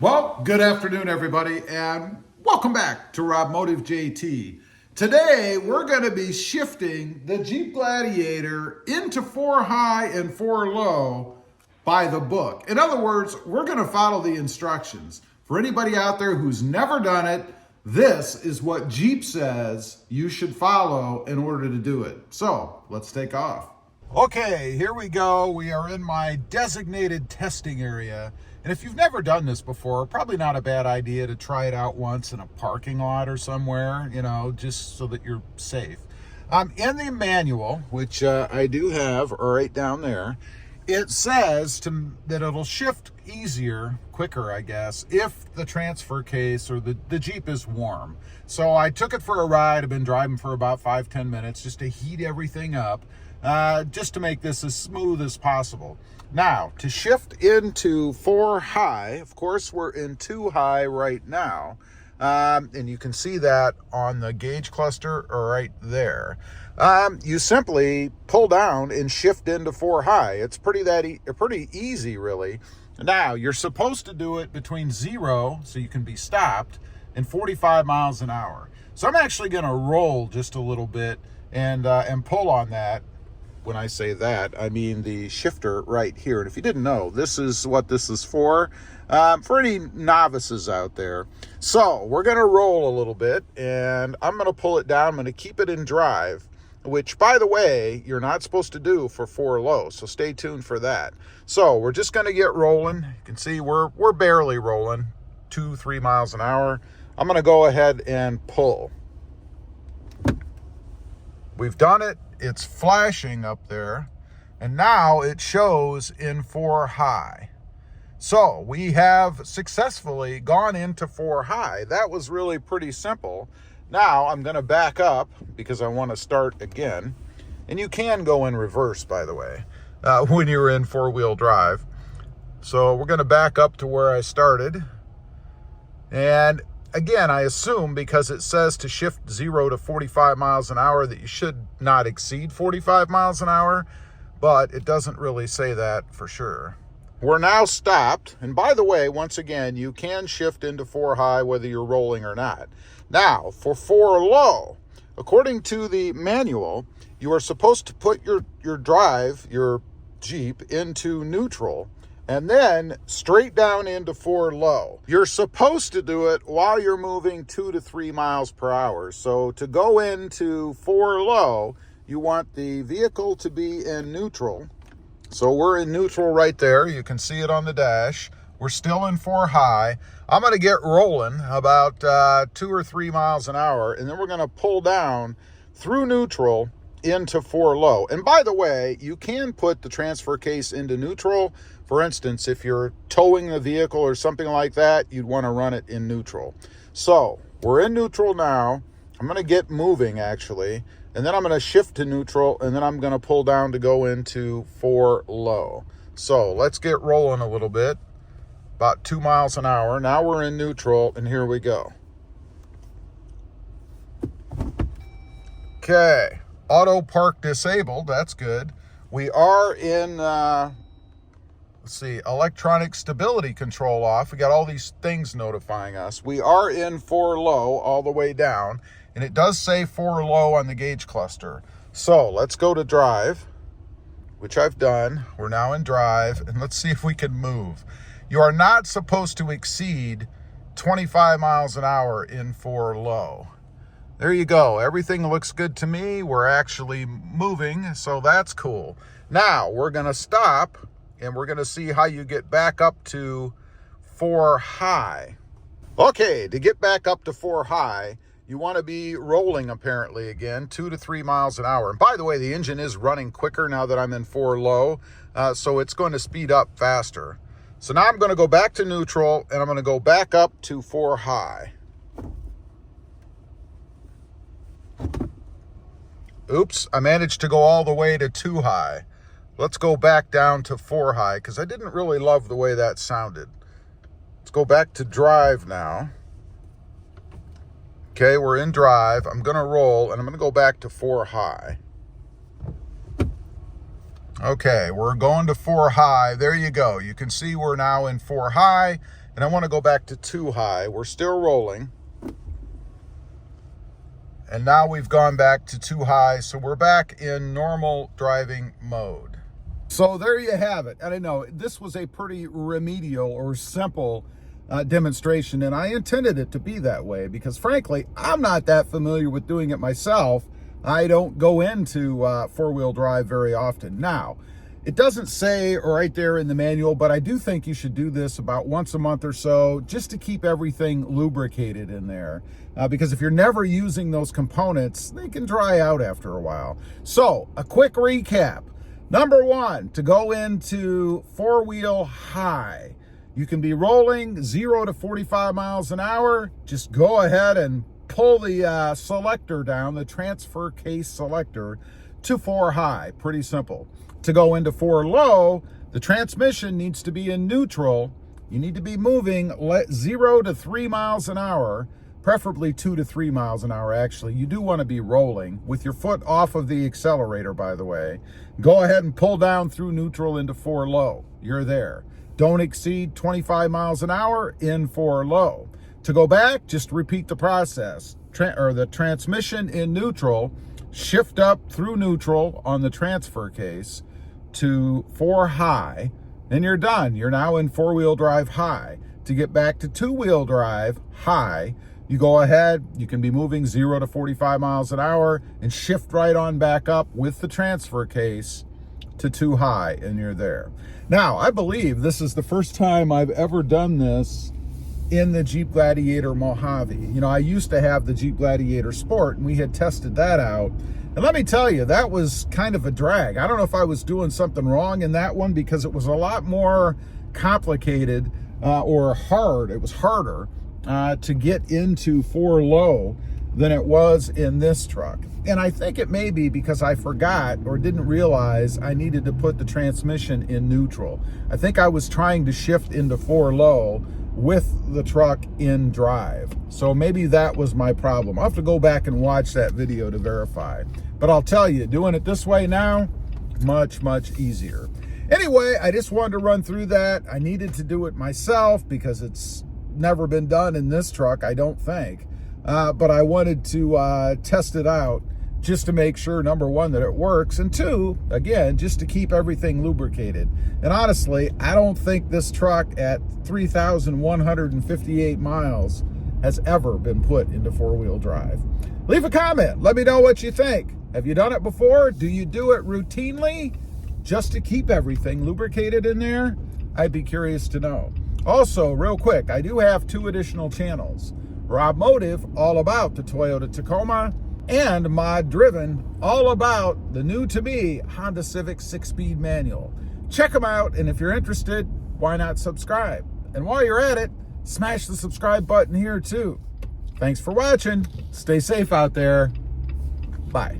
Well, good afternoon, everybody, and welcome back to Rob Motive JT. Today, we're going to be shifting the Jeep Gladiator into 4 high and 4 low by the book. In other words, we're going to follow the instructions. For anybody out there who's never done it, this is what Jeep says you should follow in order to do it. So, let's take off. Okay, here we go. We are in my designated testing area. And if you've never done this before, probably not a bad idea to try it out once in a parking lot or somewhere, just so that you're safe. In the manual, which I do have right down there, it says that it'll shift easier, quicker, I guess, if the transfer case or the Jeep is warm. So I took it for a ride. I've been driving for about 5-10 minutes just to heat everything up, just to make this as smooth as possible. Now, to shift into 4 high, of course, we're in 2 high right now. And you can see that on the gauge cluster right there. You simply pull down and shift into 4 high. It's pretty easy, really. Now, you're supposed to do it between 0, so you can be stopped, and 45 miles an hour. So I'm actually going to roll just a little bit and pull on that. When I say that, I mean the shifter right here. And if you didn't know, this is what this is for any novices out there. So we're going to roll a little bit, and I'm going to pull it down. I'm going to keep it in drive, which, by the way, you're not supposed to do for 4 low. So stay tuned for that. So we're just going to get rolling. You can see we're barely rolling, 2-3 miles an hour. I'm going to go ahead and pull. We've done it. It's flashing up there, and now it shows in 4 high. So we have successfully gone into 4 high. That was really pretty simple. Now I'm going to back up because I want to start again. And you can go in reverse, by the way, when you're in 4-wheel drive. So we're going to back up to where I started. And again, I assume because it says to shift 0 to 45 miles an hour that you should not exceed 45 miles an hour, but it doesn't really say that for sure. We're now stopped. And by the way, once again, you can shift into 4 high whether you're rolling or not. Now, for 4 low, according to the manual, you are supposed to put your Jeep into neutral and then straight down into 4 low. You're supposed to do it while you're moving 2 to 3 miles per hour. So to go into 4 low, you want the vehicle to be in neutral. So we're in neutral right there. You can see it on the dash. We're still in 4 high. I'm going to get rolling about 2 or 3 miles an hour, and then we're going to pull down through neutral into 4 low. And by the way, you can put the transfer case into neutral. For instance, if you're towing the vehicle or something like that, you'd want to run it in neutral. So we're in neutral now. I'm going to get moving, actually, and then I'm going to shift to neutral, and then I'm going to pull down to go into 4 low. So let's get rolling a little bit, about 2 miles an hour. Now we're in neutral, and here we go. Okay, auto park disabled. That's good. We are in electronic stability control off. We got all these things notifying us. We are in 4 low all the way down, and it does say 4 low on the gauge cluster. So let's go to drive, which I've done. We're now in drive, and let's see if we can move. You are not supposed to exceed 25 miles an hour in 4 low. There you go. Everything looks good to me. We're actually moving, so that's cool. Now we're going to stop, and we're going to see how you get back up to 4 high. Okay, to get back up to 4 high, you want to be rolling, apparently, again, 2 to 3 miles an hour. And by the way, the engine is running quicker now that I'm in 4 low, so it's going to speed up faster. So now I'm going to go back to neutral, and I'm going to go back up to 4 high. Oops, I managed to go all the way to 2 high. Let's go back down to 4 high because I didn't really love the way that sounded. Let's go back to drive now. Okay, we're in drive. I'm going to roll, and I'm going to go back to 4 high. Okay, we're going to 4 high. There you go. You can see we're now in 4 high. And I want to go back to 2 high. We're still rolling. And now we've gone back to 2 high, so we're back in normal driving mode. So there you have it. And I know this was a pretty remedial or simple demonstration, and I intended it to be that way because, frankly, I'm not that familiar with doing it myself. I don't go into four-wheel drive very often. Now, it doesn't say right there in the manual, but I do think you should do this about once a month or so just to keep everything lubricated in there. Because if you're never using those components, they can dry out after a while. So, a quick recap. Number 1, to go into four-wheel high, you can be rolling 0 to 45 miles an hour. Just go ahead and pull the selector down, the transfer case selector, to 4 high. Pretty simple. To go into 4 low, the transmission needs to be in neutral. You need to be moving 0 to 3 miles an hour, preferably 2 to 3 miles an hour, actually. You do want to be rolling with your foot off of the accelerator, by the way. Go ahead and pull down through neutral into 4 low. You're there. Don't exceed 25 miles an hour in 4 low. To go back, just repeat the process. The transmission in neutral, shift up through neutral on the transfer case to 4 high, then you're done. You're now in 4-wheel drive high. To get back to 2-wheel drive high, you go ahead, you can be moving 0 to 45 miles an hour and shift right on back up with the transfer case to 2 high, and you're there. Now, I believe this is the first time I've ever done this in the Jeep Gladiator Mojave. You know, I used to have the Jeep Gladiator Sport, and we had tested that out. And let me tell you, that was kind of a drag. I don't know if I was doing something wrong in that one because it was a lot more complicated or hard. It was harder to get into 4 low than it was in this truck. And I think it may be because I forgot or didn't realize I needed to put the transmission in neutral. I think I was trying to shift into 4 low with the truck in drive. So maybe that was my problem. I'll have to go back and watch that video to verify. But I'll tell you, doing it this way now, much, much easier. Anyway, I just wanted to run through that. I needed to do it myself because it's never been done in this truck, I don't think. But I wanted to test it out just to make sure, number 1, that it works, and 2, again, just to keep everything lubricated. And honestly, I don't think this truck at 3,158 miles has ever been put into 4-wheel drive. Leave a comment. Let me know what you think. Have you done it before? Do you do it routinely just to keep everything lubricated in there? I'd be curious to know. Also, real quick, I do have 2 additional channels. Rob Motive, all about the Toyota Tacoma, and Mod Driven, all about the new to me Honda Civic 6-speed manual. Check them out, and if you're interested, why not subscribe? And while you're at it, smash the subscribe button here too. Thanks for watching. Stay safe out there. Bye.